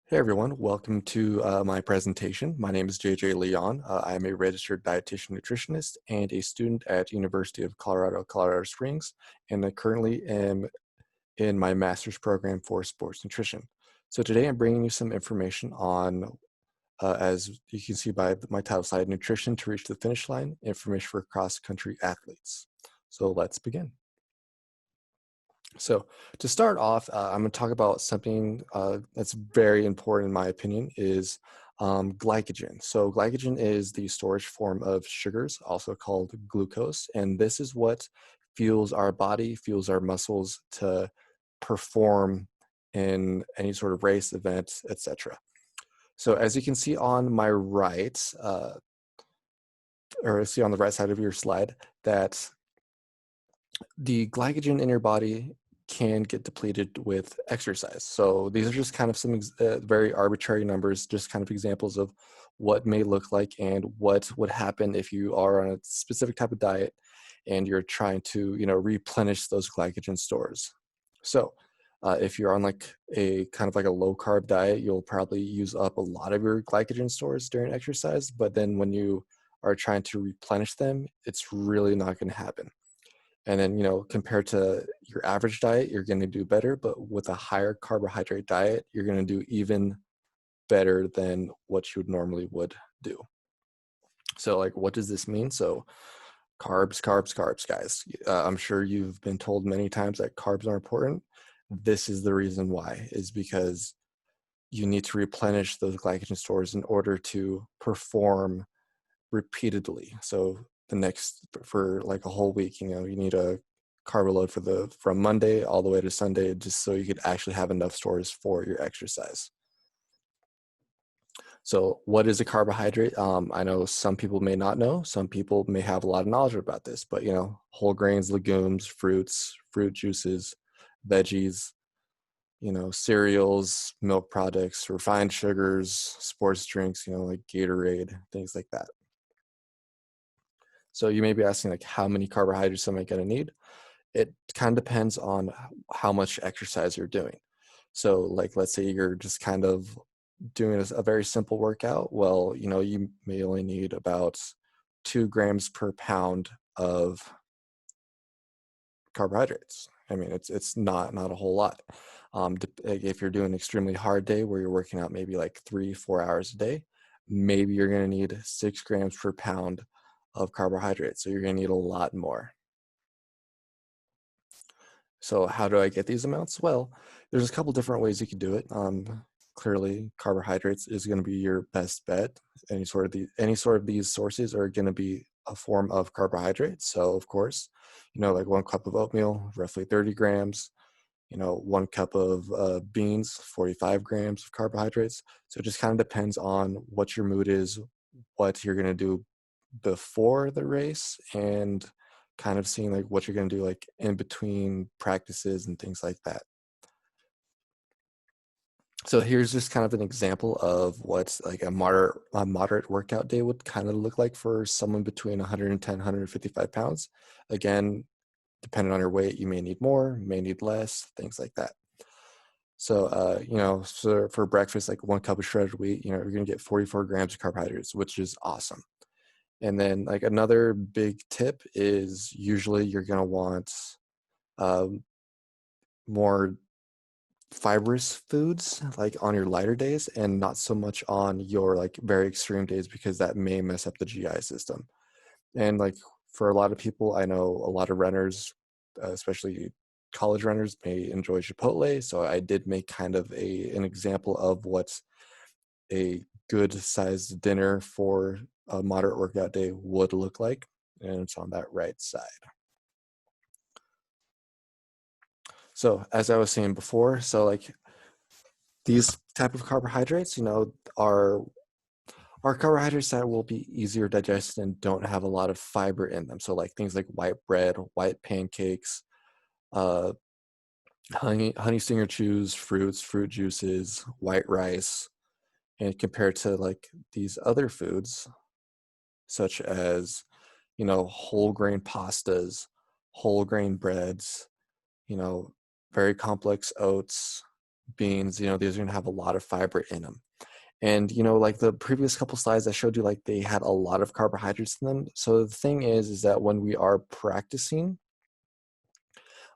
Hey everyone, welcome to my presentation. My name is JJ Leon. I'm a registered dietitian nutritionist and a student at University of Colorado, Colorado Springs, and I currently am in my master's program for sports nutrition. So today I'm bringing you some information on, as you can see by my title slide, Nutrition to Reach the Finish Line, information for cross-country athletes. So let's begin. So to start off, I'm going to talk about something that's very important in my opinion is glycogen. So glycogen is the storage form of sugars, also called glucose, and this is what fuels our body, fuels our muscles to perform in any sort of race, event, etc. So as you can see on my right, or see on the right side of your slide, that the glycogen in your body can get depleted with exercise. So these are just kind of some very arbitrary numbers, just kind of examples of what may look like and what would happen if you are on a specific type of diet and you're trying to, replenish those glycogen stores. So if you're on like a kind of like a low carb diet, you'll probably use up a lot of your glycogen stores during exercise, but then when you are trying to replenish them, it's really not going to happen. And then, compared to your average diet, you're going to do better, but with a higher carbohydrate diet, you're going to do even better than what you would normally would do. So like, what does this mean? So carbs, carbs, carbs, guys. I'm sure you've been told many times that carbs are important. This is the reason why, is because you need to replenish those glycogen stores in order to perform repeatedly. So for like a whole week, you need a carb load from Monday all the way to Sunday, just so you could actually have enough stores for your exercise. So what is a carbohydrate? I know some people may not know, some people may have a lot of knowledge about this, but whole grains, legumes, fruits, fruit juices, veggies, cereals, milk products, refined sugars, sports drinks, like Gatorade, things like that. So you may be asking, like, how many carbohydrates am I going to need? It kind of depends on how much exercise you're doing. So like, let's say you're just kind of doing a very simple workout. Well, you may only need about 2 grams per pound of carbohydrates. I mean, it's not a whole lot. If you're doing an extremely hard day where you're working out maybe like 3-4 hours a day, maybe you're going to need 6 grams per pound of carbohydrates. So you're going to need a lot more. So how do I get these amounts? Well, there's a couple different ways you could do it. Clearly, carbohydrates is going to be your best bet. Any sort of these sources are going to be a form of carbohydrate. So of course, like 1 cup of oatmeal, roughly 30 grams. 1 cup of beans, 45 grams of carbohydrates. So it just kind of depends on what your mood is, what you're going to do before the race, and kind of seeing like what you're going to do like in between practices and things like that. So here's just kind of an example of what like a moderate workout day would kind of look like for someone between 110, 155 pounds. Again, depending on your weight, you may need more, may need less, things like that. So, so for breakfast, like 1 cup of shredded wheat, you're going to get 44 grams of carbohydrates, which is awesome. And then like another big tip is usually you're going to want um, more fibrous foods like on your lighter days and not so much on your like very extreme days, because that may mess up the GI system. And like for a lot of people, I know a lot of runners, especially college runners, may enjoy Chipotle. So I did make kind of an example of what a good sized dinner for a moderate workout day would look like. And it's on that right side. So as I was saying before, so like these type of carbohydrates, are carbohydrates that will be easier digested and don't have a lot of fiber in them. So like things like white bread, white pancakes, uh, honey stinger chews, fruits, fruit juices, white rice, and compared to like these other foods, such as, whole grain pastas, whole grain breads, you know, very complex oats, beans, these are going to have a lot of fiber in them. And, like the previous couple slides I showed you, like they had a lot of carbohydrates in them. So the thing is that when we are practicing,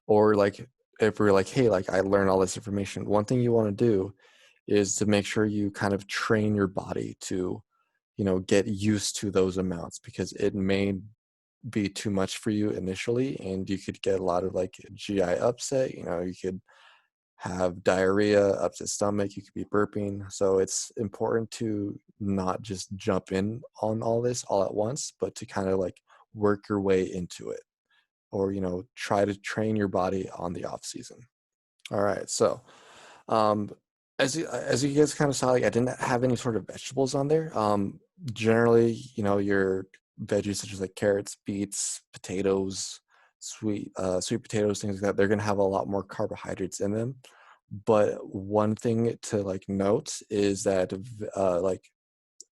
or like if we're like, hey, like I learned all this information, one thing you want to do is to make sure you kind of train your body to, get used to those amounts, because it may be too much for you initially and you could get a lot of like GI upset. You could have diarrhea, upset stomach, you could be burping. So it's important to not just jump in on all this all at once, but to kind of like work your way into it, or try to train your body on the off season. All right, so um, as you guys kind of saw, like I didn't have any sort of vegetables on there. Generally, your veggies such as like carrots, beets, potatoes, sweet potatoes, things like that, they're gonna have a lot more carbohydrates in them. But one thing to like note is that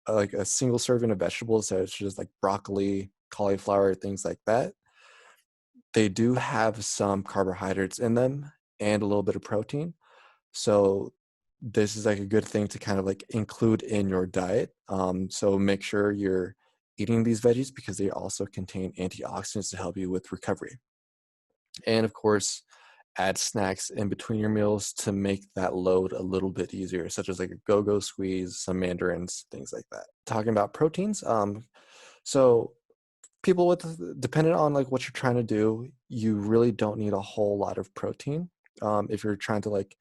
like a single serving of vegetables, such as like broccoli, cauliflower, things like that, they do have some carbohydrates in them and a little bit of protein. So this is like a good thing to kind of like include in your diet. So make sure you're eating these veggies because they also contain antioxidants to help you with recovery. And of course, add snacks in between your meals to make that load a little bit easier, such as like a go-go squeeze, some mandarins, things like that. Talking about proteins, so people with, dependent on like what you're trying to do, you really don't need a whole lot of protein. If you're trying to like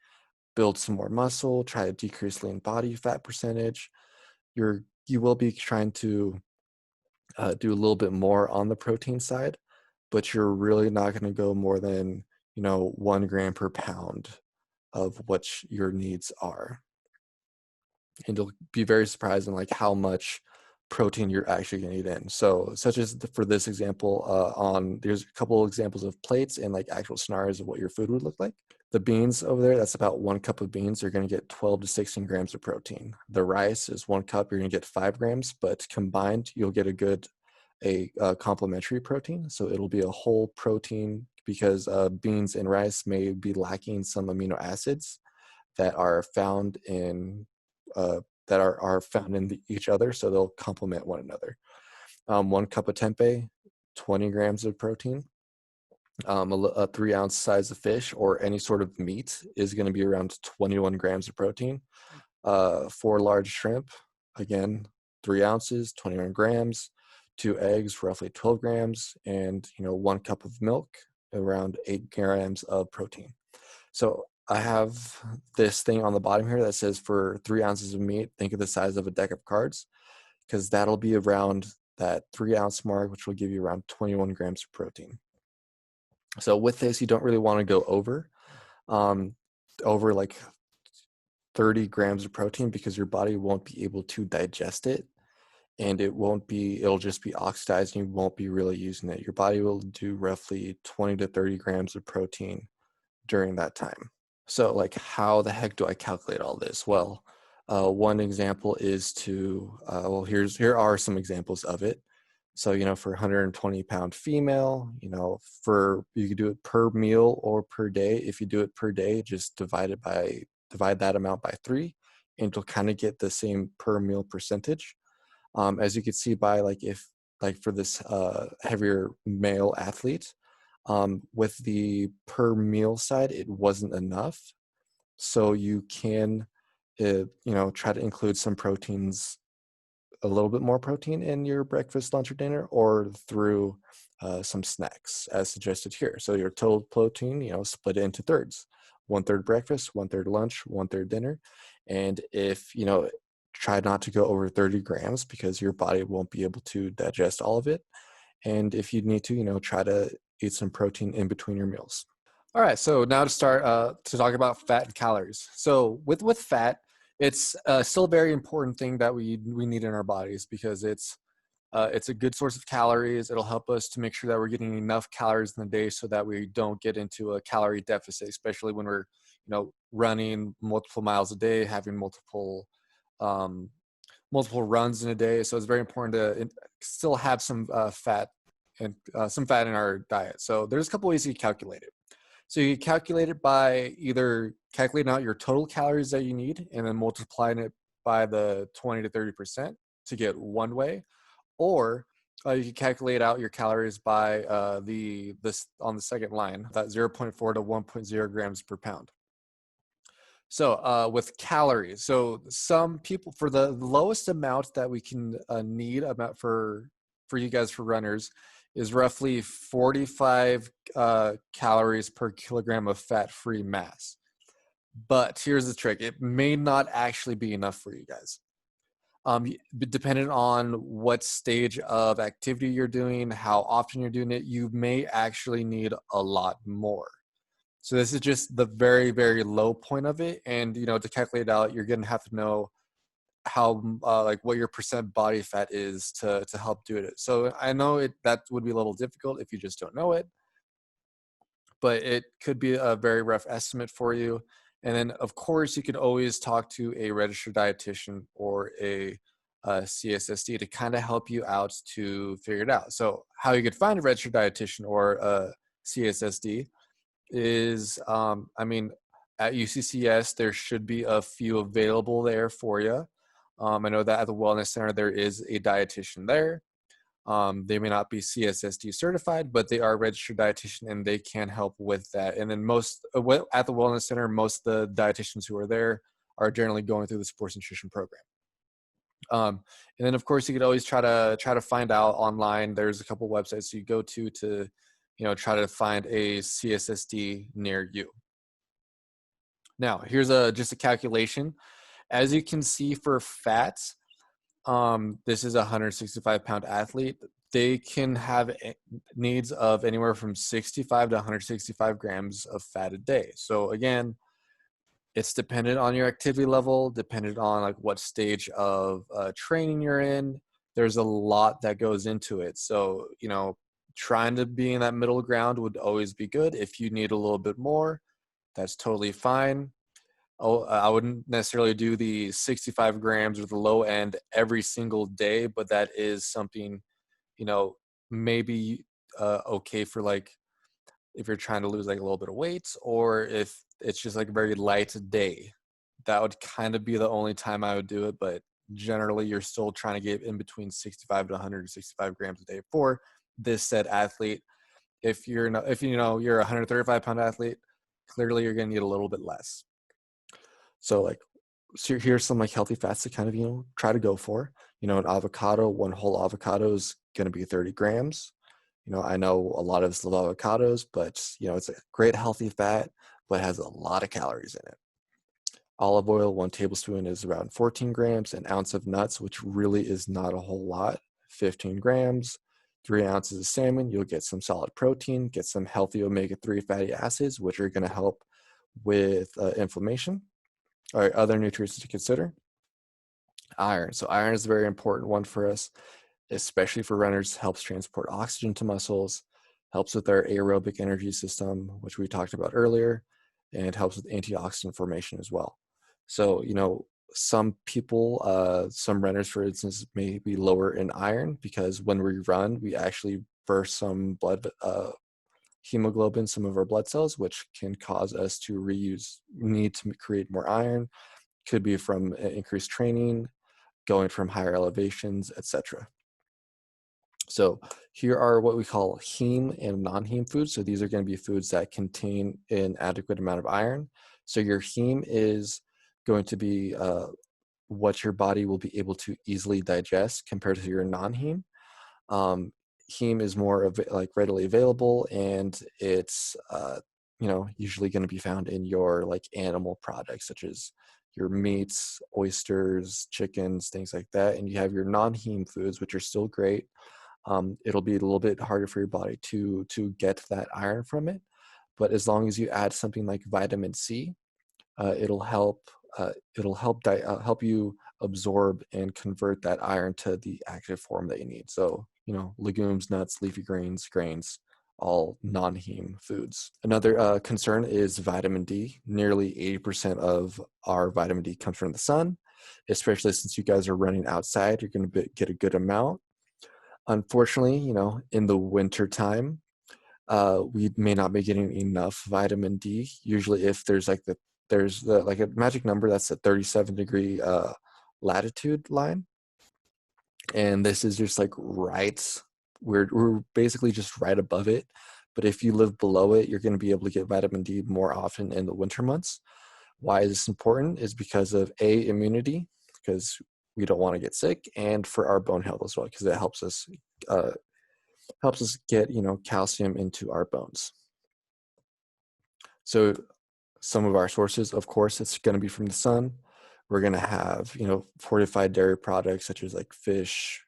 build some more muscle, try to decrease lean body fat percentage, you will be trying to do a little bit more on the protein side, but you're really not going to go more than 1 gram per pound of what your needs are. And you'll be very surprised in like how much protein you're actually going to eat in. So such as for this example, there's a couple of examples of plates and like actual scenarios of what your food would look like. The beans over there, that's about 1 cup of beans. You're going to get 12 to 16 grams of protein. The rice is 1 cup. You're going to get 5 grams, but combined, you'll get a complementary protein. So it'll be a whole protein because beans and rice may be lacking some amino acids that are found in are found in each other. So they'll complement one another. 1 cup of tempeh, 20 grams of protein. A 3-ounce size of fish or any sort of meat is going to be around 21 grams of protein. 4 large shrimp, again, 3 ounces, 21 grams. 2 eggs, roughly 12 grams, and 1 cup of milk, around 8 grams of protein. So I have this thing on the bottom here that says for 3 ounces of meat, think of the size of a deck of cards, because that'll be around that 3-ounce mark, which will give you around 21 grams of protein. So with this, you don't really want to go um, over like 30 grams of protein, because your body won't be able to digest it, and it'll just be oxidized and you won't be really using it. Your body will do roughly 20 to 30 grams of protein during that time. So like how the heck do I calculate all this? Well, one example is here are some examples of it. So, for 120-pound female, you could do it per meal or per day. If you do it per day, just divide that amount by 3, and you'll kind of get the same per meal percentage. As you can see by like for this heavier male athlete, with the per meal side, it wasn't enough. So you can, try to include some proteins, a little bit more protein in your breakfast, lunch, or dinner, or through some snacks as suggested here. So your total protein, split it into thirds: 1/3 breakfast, 1/3 lunch, 1/3 dinner. And if, try not to go over 30 grams, because your body won't be able to digest all of it. And if you need to, try to eat some protein in between your meals. All right, so now to start to talk about fat and calories. So with fat, it's still a very important thing that we need in our bodies, because it's a good source of calories. It'll help us to make sure that we're getting enough calories in the day so that we don't get into a calorie deficit, especially when we're running multiple miles a day, having um, multiple runs in a day. So it's very important to still have some fat and some fat in our diet. So there's a couple ways you calculate it. So you calculate it by either calculating out your total calories that you need and then multiplying it by the 20 to 30% to get one way, or you can calculate out your calories by this on the second line, that zero point 0.4 to 1.0 grams per pound. So with calories, so some people, for the lowest amount that we can need about for you guys, for runners, is roughly 45 calories per kilogram of fat-free mass. But here's the trick: it may not actually be enough for you guys. Depending on what stage of activity you're doing, how often you're doing it, you may actually need a lot more. So this is just the very, very low point of it. And, to calculate it out, you're going to have to know how, like what your percent body fat is to help do it. So I know that would be a little difficult if you just don't know it, but it could be a very rough estimate for you. And then, of course, you could always talk to a registered dietitian or a CSSD to kind of help you out to figure it out. So how you could find a registered dietitian or a CSSD is, at UCCS, there should be a few available there for you. I know that at the Wellness Center, there is a dietitian there. They may not be CSSD certified, but they are a registered dietitian and they can help with that. And then at the Wellness Center, most of the dietitians who are there are generally going through the sports nutrition program. And then, of course, you could always try to find out online. There's a couple websites you go to try to find a CSSD near you. Now, here's just a calculation. As you can see, for fats, this is a 165-pound athlete. They can have needs of anywhere from 65 to 165 grams of fat a day. So again, it's dependent on your activity level, dependent on like what stage of training you're in. There's a lot that goes into it. So, trying to be in that middle ground would always be good. If you need a little bit more, that's totally fine. I wouldn't necessarily do the 65 grams or the low end every single day, but that is something, maybe okay for like if you're trying to lose like a little bit of weight, or if it's just like a very light day. That would kind of be the only time I would do it, but generally you're still trying to get in between 65 to 165 grams a day for this said athlete. If you're a 135-pound athlete, clearly you're going to need a little bit less. So here's some like healthy fats to kind of try to go for. An avocado, one whole avocado is going to be 30 grams. I know a lot of us love avocados, but it's a great healthy fat, but has a lot of calories in it. Olive oil, 1 tablespoon, is around 14 grams. An ounce of nuts, which really is not a whole lot, 15 grams. 3 ounces of salmon, you'll get some solid protein, get some healthy omega-3 fatty acids, which are going to help with inflammation. All right, other nutrients to consider. Iron. So iron is a very important one for us, especially for runners. Helps transport oxygen to muscles, helps with our aerobic energy system, which we talked about earlier, and helps with antioxidant formation as well. So, some people, some runners, for instance, may be lower in iron because when we run, we actually burst some blood hemoglobin, some of our blood cells, which can cause us to need to create more iron. Could be from increased training, going from higher elevations, etc. So here are what we call heme and non-heme foods. So these are going to be foods that contain an adequate amount of iron. So your heme is going to be what your body will be able to easily digest compared to your non-heme. Heme is more readily available, and it's usually going to be found in your animal products such as your meats, oysters, chickens, things like that. And you have your non-heme foods, which are still great. It'll be a little bit harder for your body to get that iron from it, but as long as you add something like vitamin C, it'll help help you absorb and convert that iron to the active form that you need. So legumes, nuts, leafy greens, grains, all non-heme foods. Another concern is vitamin D. Nearly 80% of our vitamin D comes from the sun, especially since you guys are running outside. You're going to get a good amount. Unfortunately, in the winter time, we may not be getting enough vitamin D. Usually if there's like a magic number that's a 37-degree latitude line, and this is just like right, we're basically just right above it. But if you live below it, you're going to be able to get vitamin D more often in the winter months. Why is this important? Is because of immunity, because we don't want to get sick, and for our bone health as well, because it uh, helps us get calcium into our bones. So some of our sources, of course, it's going to be from the sun. We're going to have fortified dairy products such as like fish,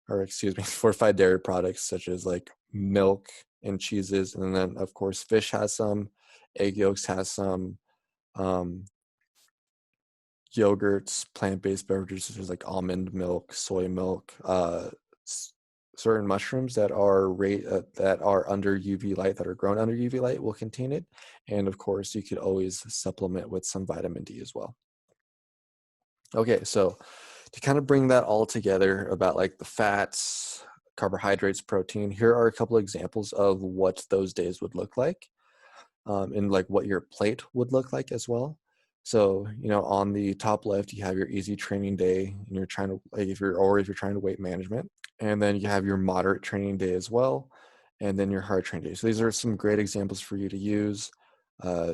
or excuse me, fortified dairy products such as like milk and cheeses, and then of course fish has some, egg yolks has some, um, yogurts, plant-based beverages such as like almond milk, soy milk, certain mushrooms that are under UV light, that are grown under UV light, will contain it. And of course, you could always supplement with some vitamin D as well. Okay, so to kind of bring that all together about like the fats, carbohydrates, protein, here are a couple of examples of what those days would look like, and like what your plate would look like as well. So, on the top left, you have your easy training day, and you're trying to, like, if you're trying to weight management, and then you have your moderate training day as well, and then your hard training day. So these are some great examples for you to use,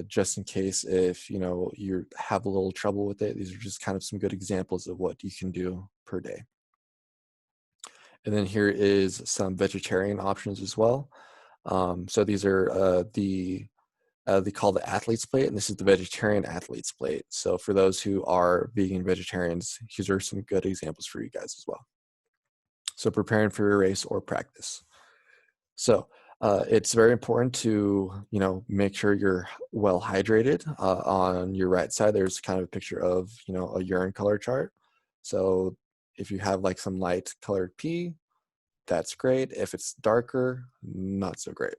just in case if you have a little trouble with it. These are just kind of some good examples of what you can do per day. And then here is some vegetarian options as well. So these are they call the athlete's plate, and this is the vegetarian athlete's plate. So for those who are vegan vegetarians, these are some good examples for you guys as well. So preparing for your race or practice. So it's very important to make sure you're well hydrated. On your right side, there's kind of a picture of a urine color chart. So if you have like some light colored pee, that's great. If it's darker, not so great.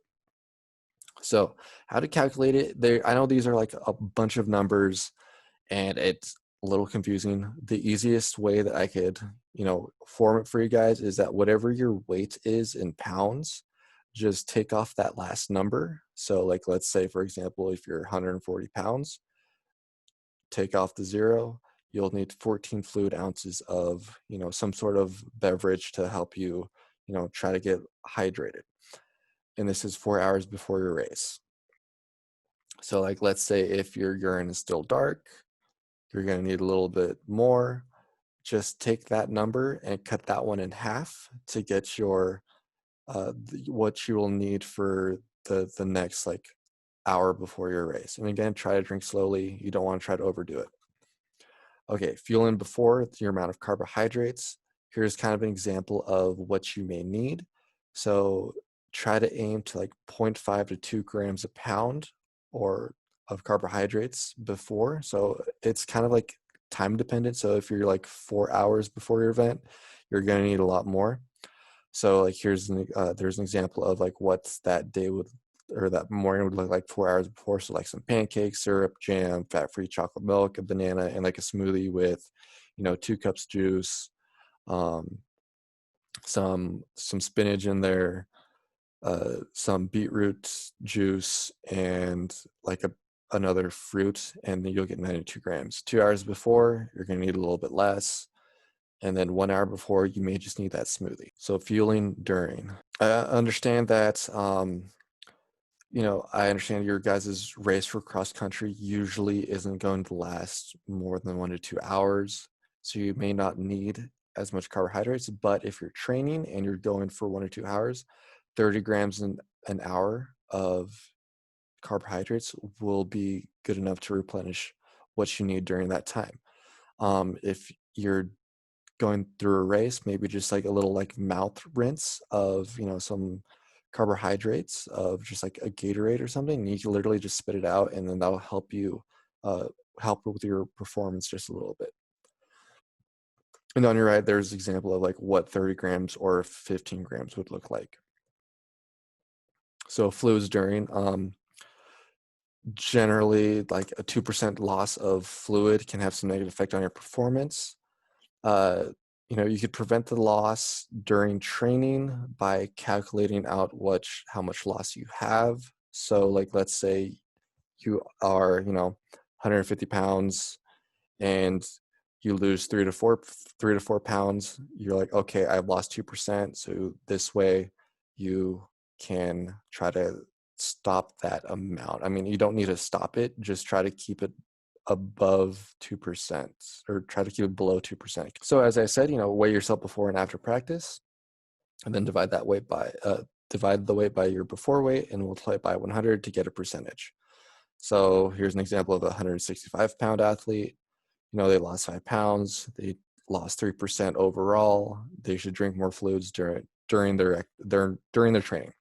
So how to calculate it? I know these are like a bunch of numbers, and it's a little confusing. The easiest way that I could, form it for you guys is that whatever your weight is in pounds, just take off that last number. So like, let's say, for example, if you're 140 pounds, take off the 0. You'll need 14 fluid ounces of, some sort of beverage to help you, try to get hydrated. And this is 4 hours before your race. So like, let's say if your urine is still dark, you're going to need a little bit more. Just take that number and cut that one in half to get your what you will need for the next like hour before your race. And again, try to drink slowly. You don't want to try to overdo it. Okay, fueling before, your amount of carbohydrates. Here's kind of an example of what you may need. So try to aim to like 0.5 to 2 grams a pound or of carbohydrates before. So it's kind of like time dependent. So if you're like 4 hours before your event, you're going to need a lot more. So like there's an example of like what that day would, or that morning would look like 4 hours before. So like some pancakes, syrup, jam, fat-free chocolate milk, a banana, and like a smoothie with 2 cups juice, some spinach in there, some beetroot juice, and like another fruit, and then you'll get 92 grams. 2 hours before, you're going to need a little bit less. And then 1 hour before, you may just need that smoothie. So fueling during. I understand that, I understand your guys' race for cross country usually isn't going to last more than 1 to 2 hours. So you may not need as much carbohydrates, but if you're training and you're going for 1 or 2 hours, 30 grams in an hour of carbohydrates will be good enough to replenish what you need during that time. If you're going through a race, maybe just like a little like mouth rinse of some carbohydrates, of just like a Gatorade or something, and you can literally just spit it out, and then that'll help you help with your performance just a little bit. And on your right, there's an example of like what 30 grams or 15 grams would look like. So fluids during, generally like a 2% loss of fluid can have some negative effect on your performance. You could prevent the loss during training by calculating out how much loss you have. So like, let's say you are, 150 pounds and you lose 3 to 4 pounds. You're like, okay, I've lost 2%. So this way you can try to stop that amount. I mean, you don't need to stop it, just try to keep it above 2% or try to keep it below 2%. So as I said, weigh yourself before and after practice, and then divide the weight by your before weight and multiply it by 100 to get a percentage. So here's an example of a 165-pound athlete. They lost 5 pounds. They lost 3% overall. They should drink more fluids during their training.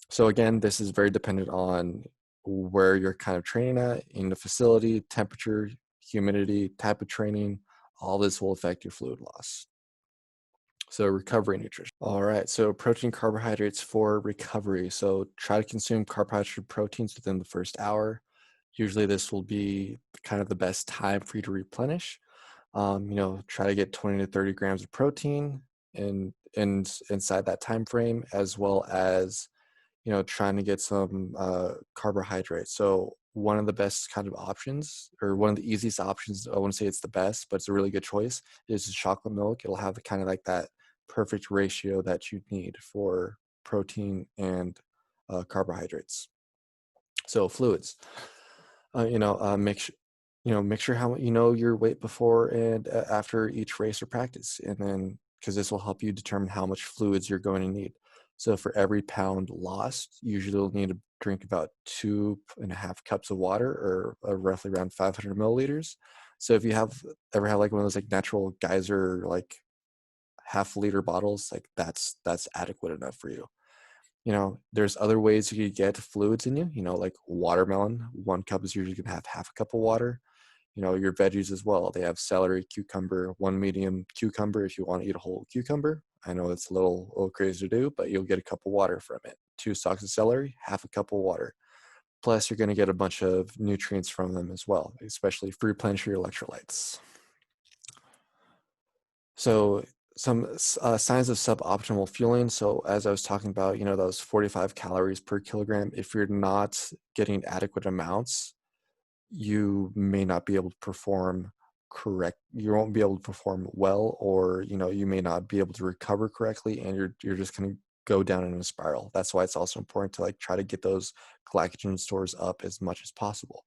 So again, this is very dependent on where you're kind of training at in the facility, temperature, humidity, type of training. All this will affect your fluid loss. So recovery nutrition. All right, so protein carbohydrates for recovery. So try to consume carbohydrate proteins within the first hour. Usually this will be kind of the best time for you to replenish. Try to get 20 to 30 grams of protein inside that time frame, as well as trying to get some carbohydrates. So one of the best kind of options, or one of the easiest options, I wouldn't say it's the best, but it's a really good choice, is chocolate milk. It'll have the kind of like that perfect ratio that you need for protein and carbohydrates. So fluids, make sure how your weight before and after each race or practice, and then because this will help you determine how much fluids you're going to need. So for every pound lost, usually you'll need to drink about 2.5 cups of water, or roughly around 500 milliliters. So if you ever have like one of those like natural geyser like half-liter bottles, like that's adequate enough for you. There's other ways you could get fluids in you, like watermelon. 1 cup is usually going to have half a cup of water. Your veggies as well. They have celery, cucumber, one medium cucumber if you want to eat a whole cucumber. I know it's a little crazy to do, but you'll get a cup of water from it. 2 stalks of celery, half a cup of water. Plus, you're going to get a bunch of nutrients from them as well, especially for replenish your electrolytes. So some signs of suboptimal fueling. So as I was talking about, those 45 calories per kilogram, if you're not getting adequate amounts, you may not be able to perform you won't be able to perform well, or you may not be able to recover correctly, and you're just going to go down in a spiral. That's why it's also important to like try to get those glycogen stores up as much as possible.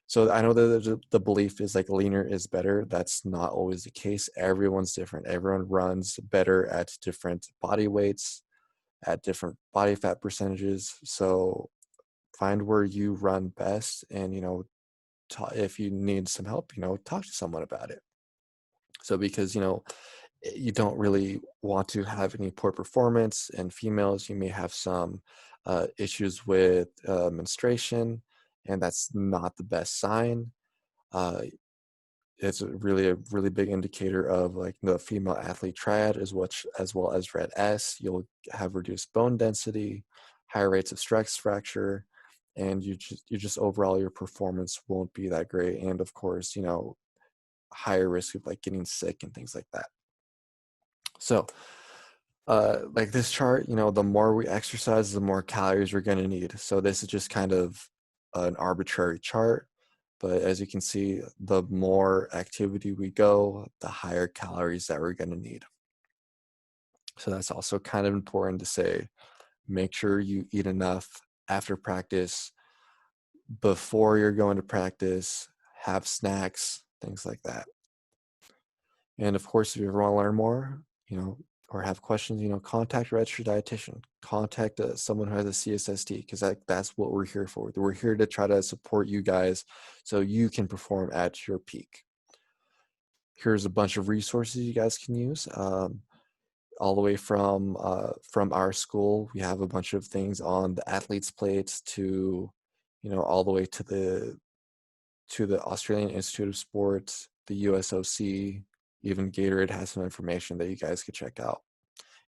So I know that the belief is like leaner is better. That's not always the case. Everyone's different. Everyone runs better at different body weights, at different body fat percentages. So find where you run best, and if you need some help, talk to someone about it. So because you don't really want to have any poor performance. In females, you may have some issues with menstruation, and that's not the best sign. Uh, it's a really big indicator of like the female athlete triad, as well as red S. You'll have reduced bone density, higher rates of stress fracture, and you just overall your performance won't be that great. And of course, higher risk of like getting sick and things like that. So like this chart, the more we exercise, the more calories we're going to need. So this is just kind of an arbitrary chart, but as you can see, the more activity we go, the higher calories that we're going to need. So that's also kind of important to say. Make sure you eat enough after practice, before you're going to practice, have snacks, things like that. And of course, if you ever want to learn more, or have questions, contact a registered dietitian, contact someone who has a CSST, because that's what we're here for. We're here to try to support you guys so you can perform at your peak. Here's a bunch of resources you guys can use. All the way from our school, we have a bunch of things on the athletes' plates to, all the way to the Australian Institute of Sports, the USOC. Even Gatorade has some information that you guys could check out.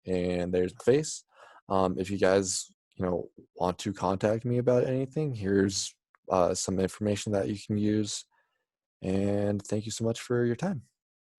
And there's the face. If you guys, want to contact me about anything, here's some information that you can use. And thank you so much for your time.